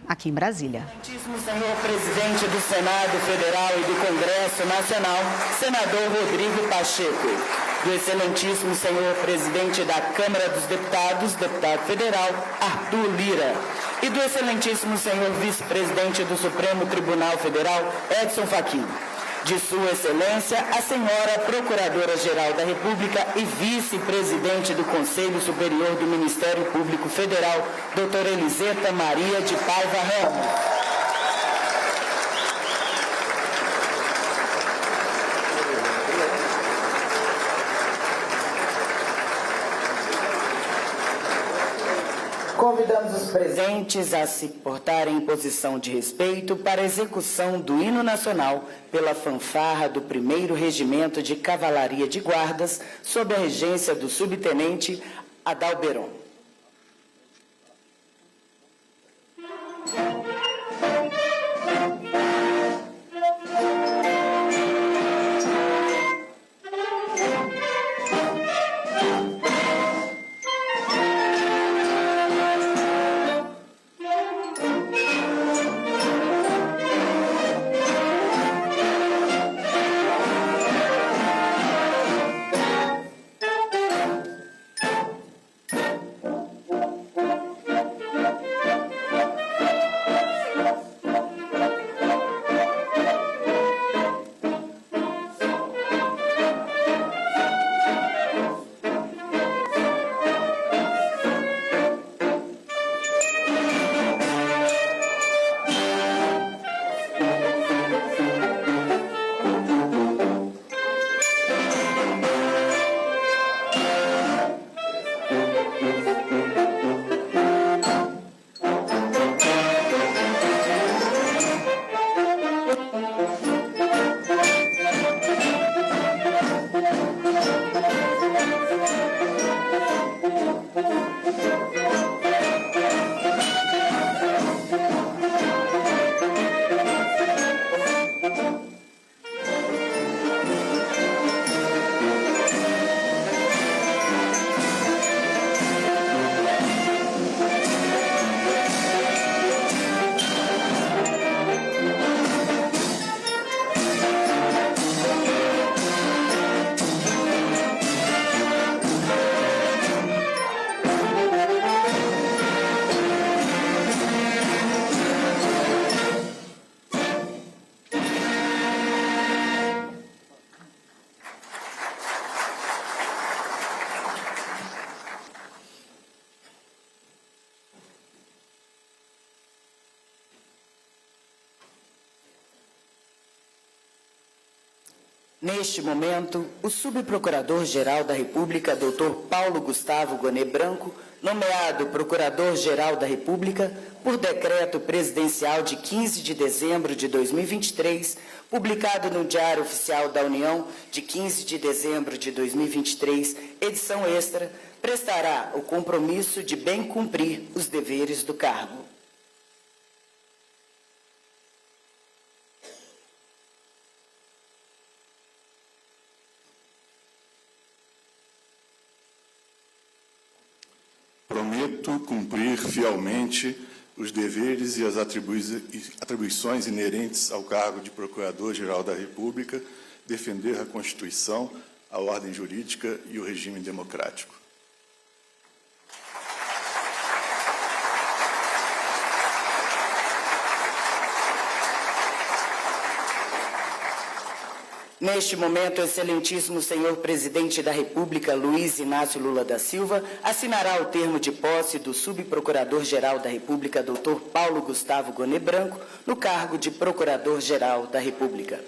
aqui em Brasília. Excelentíssimo senhor presidente do Senado Federal e do Congresso Nacional, senador Rodrigo Pacheco. Do excelentíssimo senhor presidente da Câmara dos Deputados, deputado federal, Arthur Lira. E do excelentíssimo senhor vice-presidente do Supremo Tribunal Federal, Edson Fachin. De sua excelência, a senhora Procuradora-Geral da República e vice-presidente do Conselho Superior do Ministério Público Federal, doutora Eliseta Maria de Paiva Ramos. Convidamos os presentes a se portarem em posição de respeito para a execução do hino nacional pela fanfarra do 1º Regimento de Cavalaria de Guardas, sob a regência do subtenente Adalberon. Neste momento, o subprocurador-geral da República, Dr. Paulo Gustavo Gonet Branco, nomeado Procurador-Geral da República, por decreto presidencial de 15 de dezembro de 2023, publicado no Diário Oficial da União de 15 de dezembro de 2023, edição extra, prestará o compromisso de bem cumprir os deveres do cargo. Prometo cumprir fielmente os deveres e as atribuições inerentes ao cargo de Procurador-Geral da República, defender a Constituição, a ordem jurídica e o regime democrático. Neste momento, o excelentíssimo senhor presidente da República, Luiz Inácio Lula da Silva, assinará o termo de posse do subprocurador-geral da República, Dr. Paulo Gustavo Gonet Branco, no cargo de Procurador-Geral da República.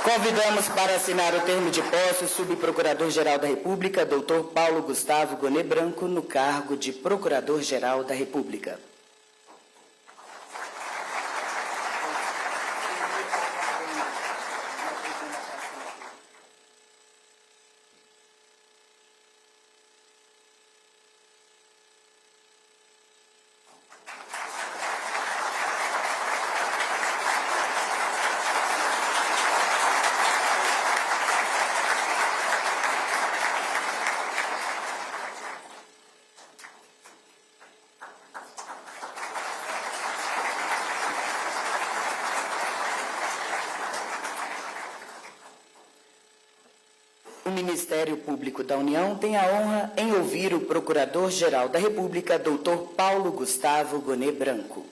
Convidamos para assinar o termo de posse o subprocurador-geral da República, Dr. Paulo Gustavo Gonet Branco, no cargo de Procurador-Geral da República. O Ministério Público da União tem a honra em ouvir o Procurador-Geral da República, Dr. Paulo Gustavo Gonet Branco.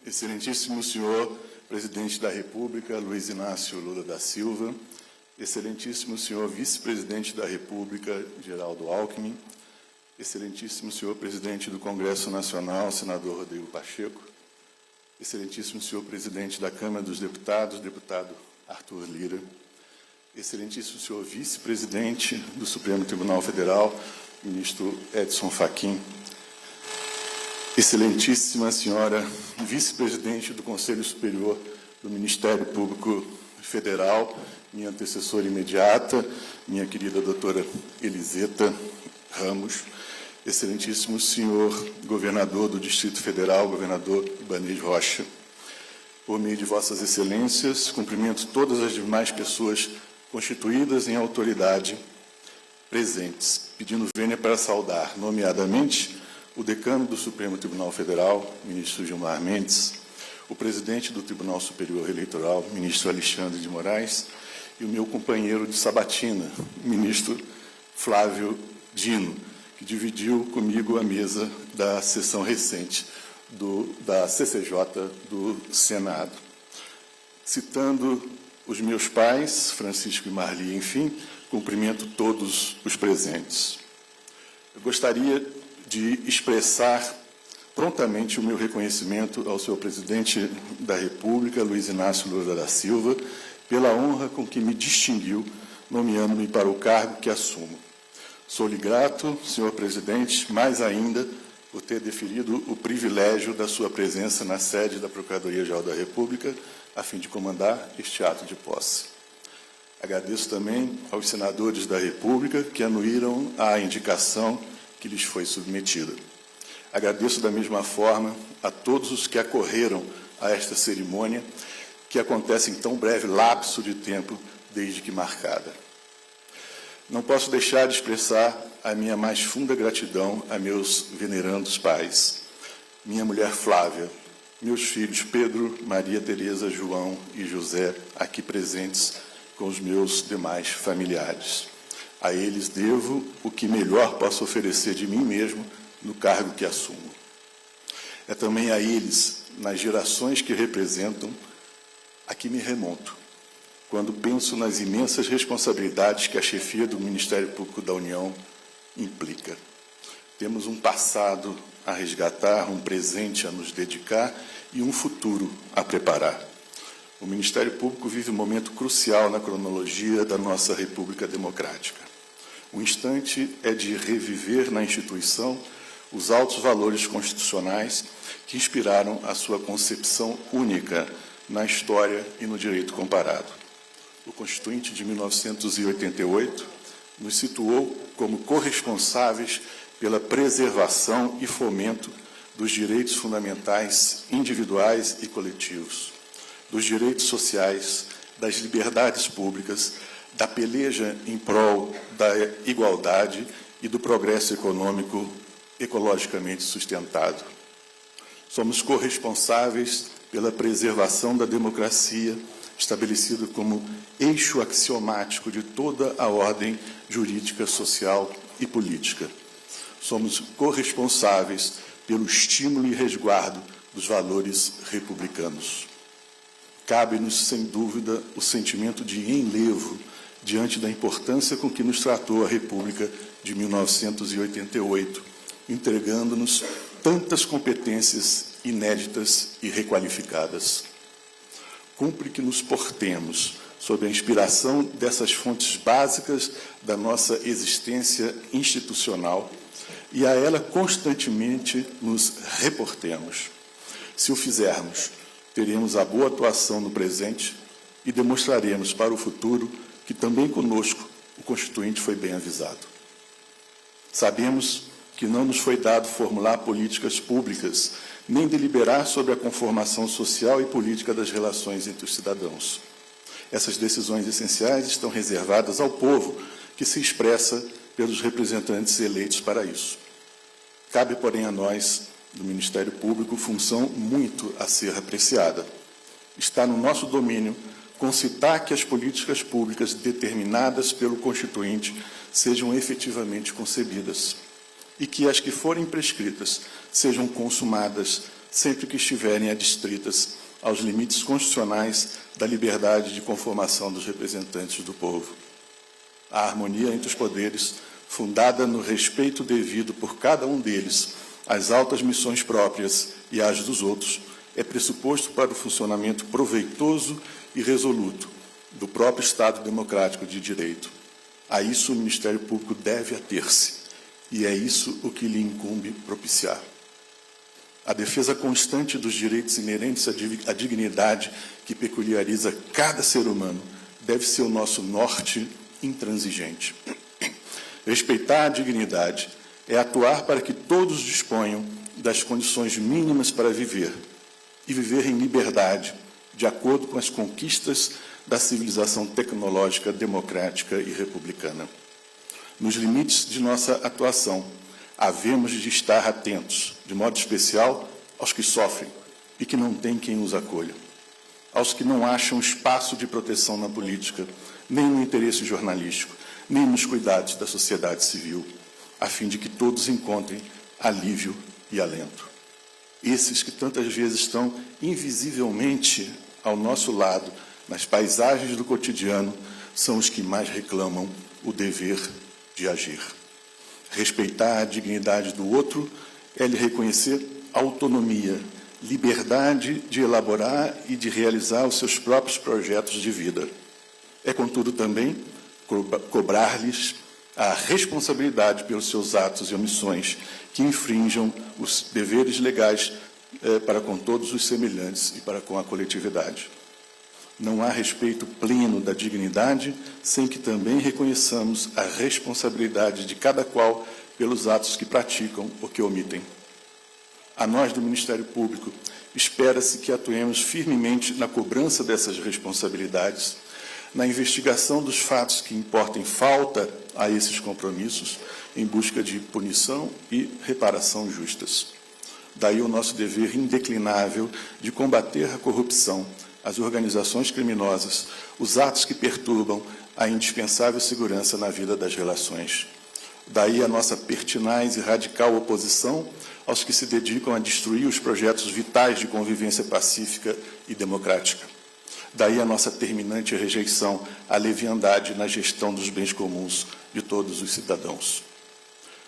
Excelentíssimo senhor Presidente da República, Luiz Inácio Lula da Silva, Excelentíssimo senhor Vice-Presidente da República, Geraldo Alckmin, Excelentíssimo senhor Presidente do Congresso Nacional, Senador Rodrigo Pacheco, Excelentíssimo senhor Presidente da Câmara dos Deputados, Deputado Arthur Lira, Excelentíssimo senhor Vice-Presidente do Supremo Tribunal Federal, Ministro Edson Fachin, Excelentíssima senhora Vice-Presidente do Conselho Superior do Ministério Público Federal, minha antecessora imediata, minha querida doutora Eliseta Ramos, Excelentíssimo senhor Governador do Distrito Federal, Governador Ibanez Rocha, por meio de vossas excelências, cumprimento todas as demais pessoas constituídas em autoridade presentes, pedindo vênia para saudar, nomeadamente, o decano do Supremo Tribunal Federal, ministro Gilmar Mendes, o presidente do Tribunal Superior Eleitoral, ministro Alexandre de Moraes, e o meu companheiro de sabatina, ministro Flávio Dino, que dividiu comigo a mesa da sessão recente da CCJ do Senado. Citando os meus pais, Francisco e Marli, enfim, cumprimento todos os presentes. Eu gostaria de expressar prontamente o meu reconhecimento ao senhor Presidente da República, Luiz Inácio Lula da Silva, pela honra com que me distinguiu, nomeando-me para o cargo que assumo. Sou-lhe grato, senhor Presidente, mais ainda por ter deferido o privilégio da sua presença na sede da Procuradoria-Geral da República, a fim de comandar este ato de posse. Agradeço também aos senadores da República que anuíram à indicação que lhes foi submetida. Agradeço da mesma forma a todos os que acorreram a esta cerimônia, que acontece em tão breve lapso de tempo desde que marcada. Não posso deixar de expressar a minha mais funda gratidão a meus venerandos pais, minha mulher Flávia, meus filhos Pedro, Maria Tereza, João e José, aqui presentes com os meus demais familiares. A eles devo o que melhor posso oferecer de mim mesmo no cargo que assumo. É também a eles, nas gerações que representam, a que me remonto, quando penso nas imensas responsabilidades que a chefia do Ministério Público da União implica. Temos um passado a resgatar, um presente a nos dedicar e um futuro a preparar. O Ministério Público vive um momento crucial na cronologia da nossa República Democrática. O instante é de reviver na instituição os altos valores constitucionais que inspiraram a sua concepção única na história e no direito comparado. O Constituinte de 1988 nos situou como corresponsáveis pela preservação e fomento dos direitos fundamentais individuais e coletivos, dos direitos sociais, das liberdades públicas, da peleja em prol da igualdade e do progresso econômico ecologicamente sustentado. Somos corresponsáveis pela preservação da democracia, estabelecido como eixo axiomático de toda a ordem jurídica, social e política. Somos corresponsáveis pelo estímulo e resguardo dos valores republicanos. Cabe-nos, sem dúvida, o sentimento de enlevo diante da importância com que nos tratou a República de 1988, entregando-nos tantas competências inéditas e requalificadas. Cumpre que nos portemos sob a inspiração dessas fontes básicas da nossa existência institucional e a ela constantemente nos reportemos. Se o fizermos, teremos a boa atuação no presente e demonstraremos para o futuro que também conosco o Constituinte foi bem avisado. Sabemos que não nos foi dado formular políticas públicas, nem deliberar sobre a conformação social e política das relações entre os cidadãos. Essas decisões essenciais estão reservadas ao povo, que se expressa pelos representantes eleitos para isso. Cabe, porém, a nós, do Ministério Público, função muito a ser apreciada. Está no nosso domínio concitar que as políticas públicas determinadas pelo Constituinte sejam efetivamente concebidas e que as que forem prescritas sejam consumadas sempre que estiverem adstritas aos limites constitucionais da liberdade de conformação dos representantes do povo. A harmonia entre os poderes, fundada no respeito devido por cada um deles às altas missões próprias e às dos outros, é pressuposto para o funcionamento proveitoso e resoluto do próprio Estado democrático de direito. A isso o Ministério Público deve ater-se, e é isso o que lhe incumbe propiciar. A defesa constante dos direitos inerentes à dignidade que peculiariza cada ser humano deve ser o nosso norte intransigente. Respeitar a dignidade é atuar para que todos disponham das condições mínimas para viver, e viver em liberdade, de acordo com as conquistas da civilização tecnológica, democrática e republicana. Nos limites de nossa atuação, havemos de estar atentos, de modo especial, aos que sofrem e que não têm quem os acolha, aos que não acham espaço de proteção na política, nem no interesse jornalístico, nem nos cuidados da sociedade civil, a fim de que todos encontrem alívio e alento. Esses que tantas vezes estão invisivelmente ao nosso lado, nas paisagens do cotidiano, são os que mais reclamam o dever de agir. Respeitar a dignidade do outro é lhe reconhecer autonomia, liberdade de elaborar e de realizar os seus próprios projetos de vida. É, contudo, também cobrar-lhes a responsabilidade pelos seus atos e omissões que infringam os deveres legais para com todos os semelhantes e para com a coletividade. Não há respeito pleno da dignidade sem que também reconheçamos a responsabilidade de cada qual pelos atos que praticam ou que omitem. A nós, do Ministério Público, espera-se que atuemos firmemente na cobrança dessas responsabilidades, na investigação dos fatos que importem falta a esses compromissos, em busca de punição e reparação justas. Daí o nosso dever indeclinável de combater a corrupção, as organizações criminosas, os atos que perturbam a indispensável segurança na vida das relações. Daí a nossa pertinaz e radical oposição aos que se dedicam a destruir os projetos vitais de convivência pacífica e democrática. Daí a nossa terminante rejeição à leviandade na gestão dos bens comuns de todos os cidadãos.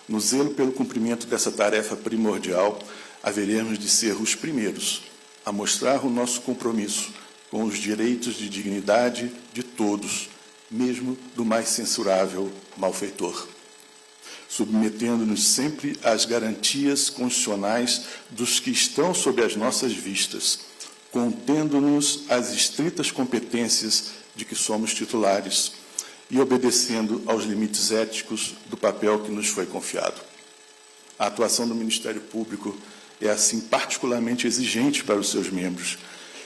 No zelo pelo cumprimento dessa tarefa primordial, haveremos de ser os primeiros a mostrar o nosso compromisso com os direitos de dignidade de todos, mesmo do mais censurável malfeitor, submetendo-nos sempre às garantias constitucionais dos que estão sob as nossas vistas, contendo-nos às estritas competências de que somos titulares e obedecendo aos limites éticos do papel que nos foi confiado. A atuação do Ministério Público é, assim, particularmente exigente para os seus membros,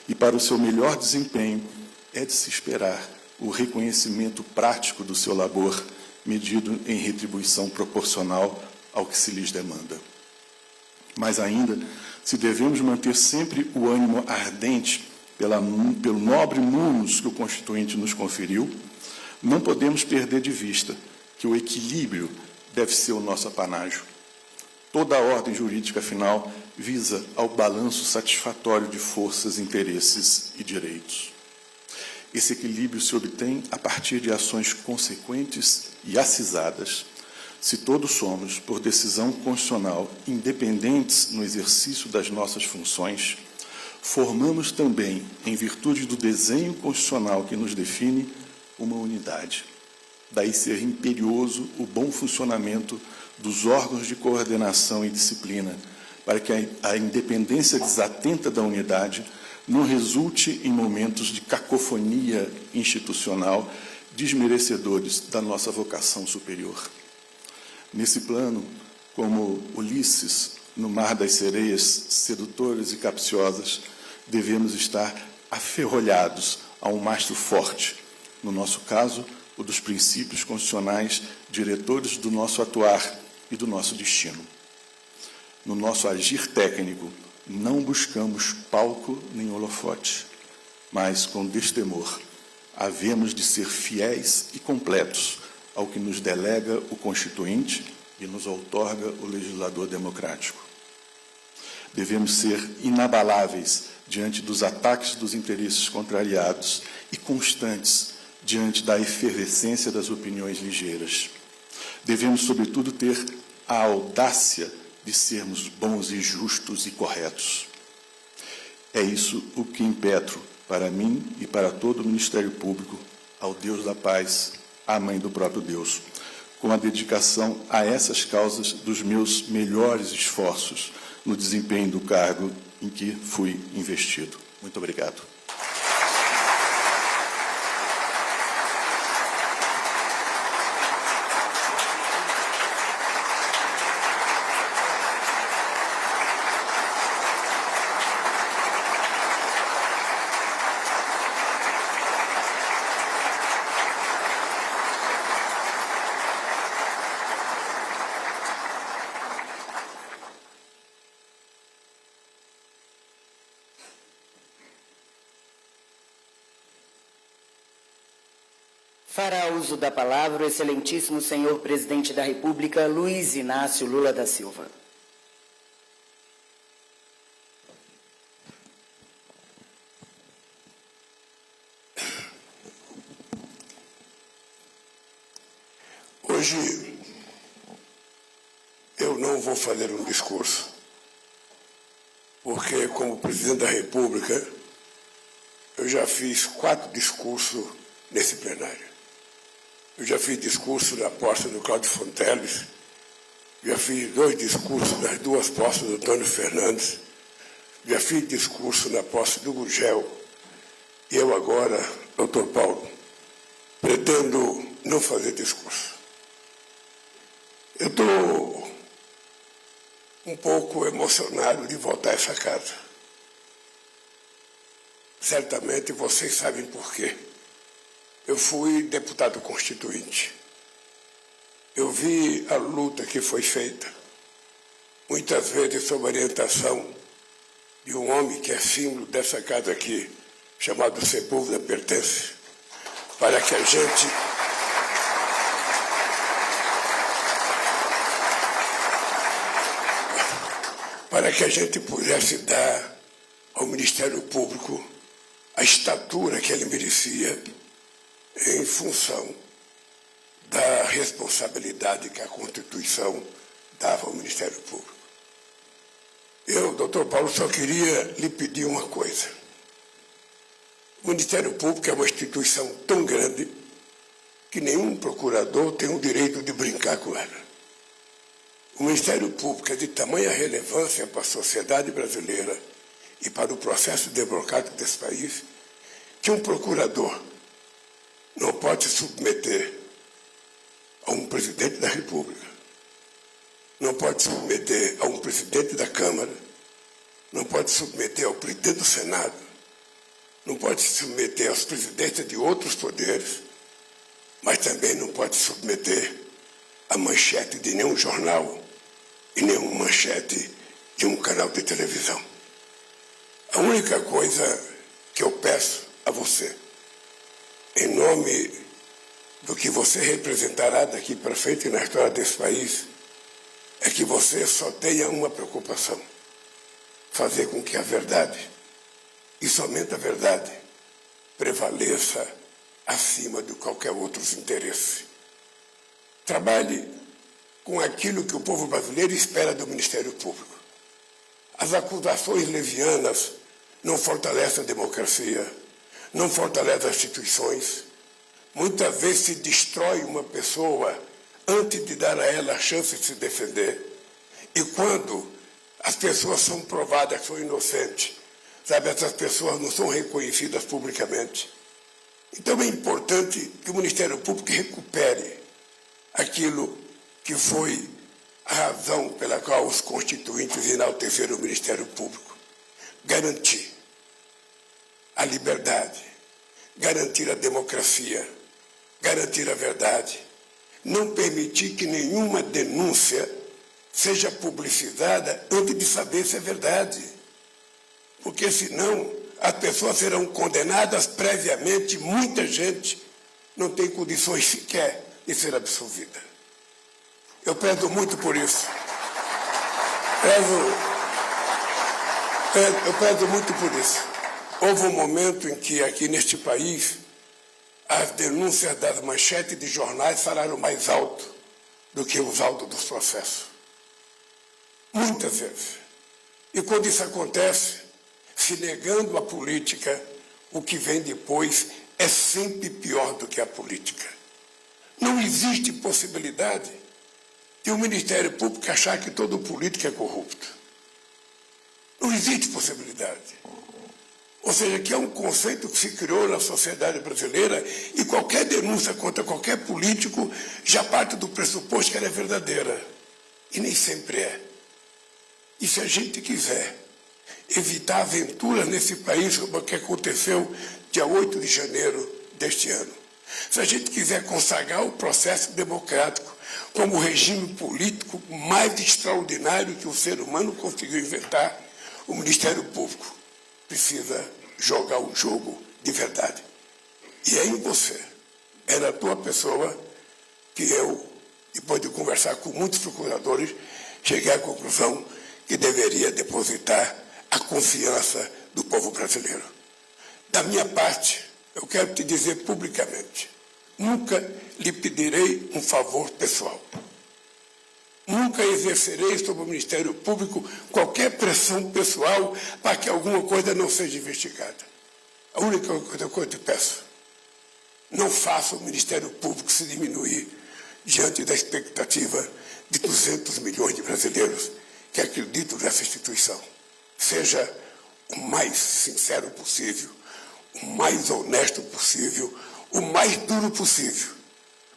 e para o seu melhor desempenho é de se esperar o reconhecimento prático do seu labor, medido em retribuição proporcional ao que se lhes demanda. Mas ainda, se devemos manter sempre o ânimo ardente pelo nobre munus que o Constituinte nos conferiu, não podemos perder de vista que o equilíbrio deve ser o nosso apanágio. Toda a ordem jurídica, afinal, visa ao balanço satisfatório de forças, interesses e direitos. Esse equilíbrio se obtém a partir de ações consequentes e acisadas, se todos somos, por decisão constitucional, independentes no exercício das nossas funções, formamos também, em virtude do desenho constitucional que nos define, uma unidade. Daí ser imperioso o bom funcionamento dos órgãos de coordenação e disciplina, para que a independência desatenta da unidade não resulte em momentos de cacofonia institucional desmerecedores da nossa vocação superior. Nesse plano, como Ulisses, no mar das sereias sedutoras e capciosas, devemos estar aferrolhados a um mastro forte, no nosso caso, o dos princípios constitucionais diretores do nosso atuar e do nosso destino. No nosso agir técnico, não buscamos palco nem holofote, mas, com destemor, havemos de ser fiéis e completos ao que nos delega o Constituinte e nos outorga o legislador democrático. Devemos ser inabaláveis diante dos ataques dos interesses contrariados e constantes diante da efervescência das opiniões ligeiras. Devemos, sobretudo, ter a audácia de sermos bons e justos e corretos. É isso o que impetro para mim e para todo o Ministério Público, ao Deus da paz, à Mãe do próprio Deus, com a dedicação a essas causas dos meus melhores esforços no desempenho do cargo em que fui investido. Muito obrigado. Fará uso da palavra o excelentíssimo senhor presidente da República, Luiz Inácio Lula da Silva. Hoje eu não vou fazer um discurso, porque como presidente da República eu já fiz 4 discursos nesse plenário. Eu já fiz discurso na posse do Cláudio Fonteles, já fiz 2 discursos nas 2 posses do Antônio Fernandes, já fiz discurso na posse do Gurgel, e eu agora, doutor Paulo, pretendo não fazer discurso. Eu estou um pouco emocionado de voltar a essa casa. Certamente vocês sabem por quê. Eu fui deputado constituinte. Eu vi a luta que foi feita, muitas vezes sob orientação de um homem que é símbolo dessa casa aqui, chamado Sepúlveda Pertence, para que a gente pudesse dar ao Ministério Público a estatura que ele merecia em função da responsabilidade que a Constituição dava ao Ministério Público. Eu, doutor Paulo, só queria lhe pedir uma coisa. O Ministério Público é uma instituição tão grande que nenhum procurador tem o direito de brincar com ela. O Ministério Público é de tamanha relevância para a sociedade brasileira e para o processo democrático desse país que um procurador não pode se submeter a um presidente da República, não pode se submeter a um presidente da Câmara, não pode se submeter ao presidente do Senado, não pode se submeter aos presidentes de outros poderes, mas também não pode se submeter à manchete de nenhum jornal e nenhuma manchete de um canal de televisão. A única coisa que eu peço a você, em nome do que você representará daqui para frente na história desse país, é que você só tenha uma preocupação: fazer com que a verdade, e somente a verdade, prevaleça acima de qualquer outro interesse. Trabalhe com aquilo que o povo brasileiro espera do Ministério Público. As acusações levianas não fortalecem a democracia, não fortalecem as instituições. Muitas vezes se destrói uma pessoa antes de dar a ela a chance de se defender. E quando as pessoas são provadas que são inocentes, sabe, essas pessoas não são reconhecidas publicamente. Então é importante que o Ministério Público recupere aquilo que foi a razão pela qual os constituintes enalteceram o Ministério Público. Garantir a liberdade, garantir a democracia, garantir a verdade, não permitir que nenhuma denúncia seja publicitada antes de saber se é verdade. Porque senão as pessoas serão condenadas previamente, muita gente não tem condições sequer de ser absolvida. Eu prezo muito por isso. Eu prezo muito por isso. Houve um momento em que aqui neste país as denúncias das manchetes de jornais falaram mais alto do que os autos dos processos. Muitas vezes. E quando isso acontece, se negando a política, o que vem depois é sempre pior do que a política. Não existe possibilidade de o Ministério Público achar que todo político é corrupto. Não existe possibilidade. Ou seja, que é um conceito que se criou na sociedade brasileira e qualquer denúncia contra qualquer político já parte do pressuposto que ela é verdadeira. E nem sempre é. E se a gente quiser evitar aventuras nesse país, como o que aconteceu dia 8 de janeiro deste ano, se a gente quiser consagrar o processo democrático como o regime político mais extraordinário que o ser humano conseguiu inventar, o Ministério Público precisa jogar o jogo de verdade. E é em você, é na tua pessoa que eu, depois de conversar com muitos procuradores, cheguei à conclusão que deveria depositar a confiança do povo brasileiro. Da minha parte, eu quero te dizer publicamente, nunca lhe pedirei um favor pessoal. Nunca exercerei sobre o Ministério Público qualquer pressão pessoal para que alguma coisa não seja investigada. A única coisa que eu te peço, não faça o Ministério Público se diminuir diante da expectativa de 200 milhões de brasileiros que acreditam nessa instituição. Seja o mais sincero possível, o mais honesto possível, o mais duro possível,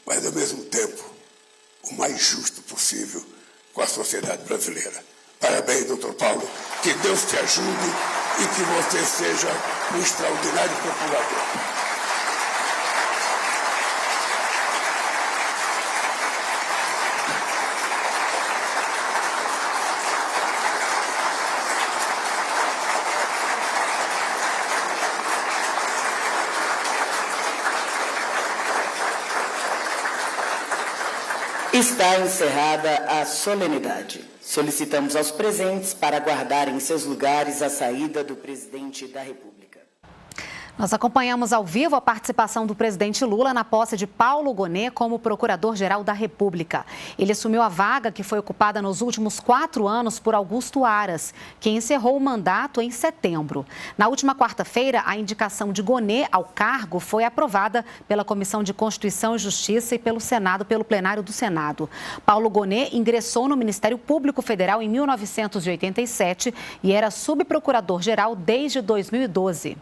mas, ao mesmo tempo, o mais justo possível com a sociedade brasileira. Parabéns, doutor Paulo. Que Deus te ajude e que você seja um extraordinário procurador. Está encerrada a solenidade. Solicitamos aos presentes para aguardarem em seus lugares a saída do presidente da República. Nós acompanhamos ao vivo a participação do presidente Lula na posse de Paulo Gonet como Procurador-Geral da República. Ele assumiu a vaga que foi ocupada nos últimos 4 anos por Augusto Aras, que encerrou o mandato em setembro. Na última quarta-feira, a indicação de Gonet ao cargo foi aprovada pela Comissão de Constituição e Justiça e pelo Senado, pelo plenário do Senado. Paulo Gonet ingressou no Ministério Público Federal em 1987 e era subprocurador-geral desde 2012.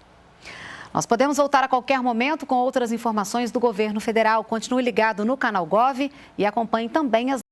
Nós podemos voltar a qualquer momento com outras informações do governo federal. Continue ligado no canal Gov e acompanhe também as